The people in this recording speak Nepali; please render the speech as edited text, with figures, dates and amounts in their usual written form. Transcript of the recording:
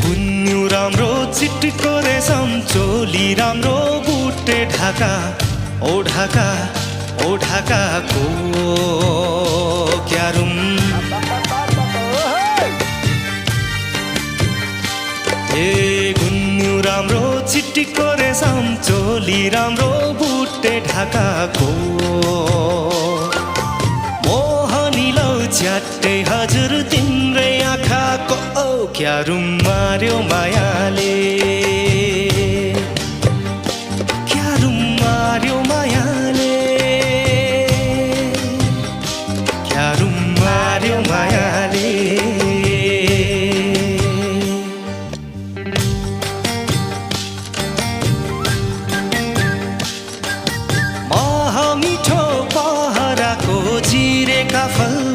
गुन्यु राम्रो चिट्को रेशम चोली राम्रो बुटे ढाका ओ ढाकाको क्यारुम ए गुन्यु राम्रो चिट्को रेशम चोली राम्रो बुटे ढाकाको मोहनी लौ च्याट्टै हजुर तिम्रै आँखाको क्यारुम मार्यो मायाले क्यारुम मार्यो मायाले क्यारुम मार्यो मायाले मिठो पहराको चिरेका फल